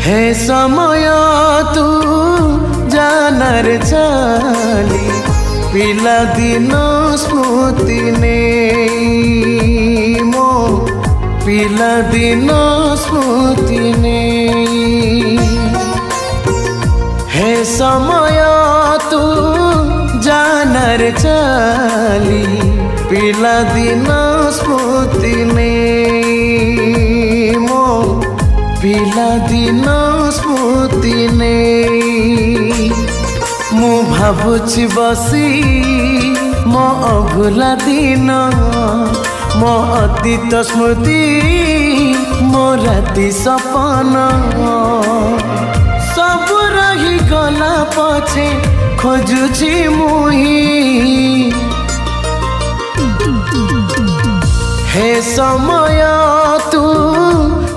हे समय तू जानार चाली पिला दिन स्मृति ने मो पिला दिन स्मृति ने हे समय तू जानार चाली पिला दिन स्मृति ने मो पिला दिन स्मृति ने मु भावुछि बसी मो अभुला दिन मो अतीत स्मृति मो राति सपन सब रही गला पछे खोजुछि मुही हे समय तू